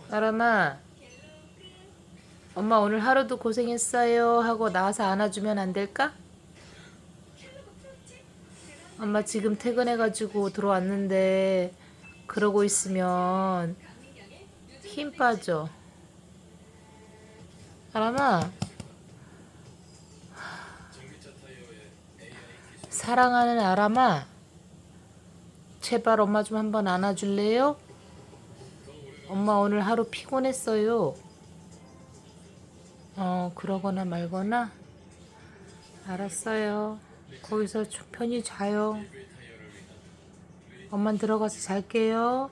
아람아, 엄마 오늘 하루도 고생했어요 하고 나와서 안아주면 안 될까? 엄마 지금 퇴근해가지고 들어왔는데 그러고 있으면 힘 빠져. 아람아, 사랑하는 아람아, 제발 엄마 좀 한번 안아줄래요? 엄마 오늘 하루 피곤했어요. 그러거나 말거나. 알았어요. 거기서 편히 자요. 엄만 들어가서 잘게요.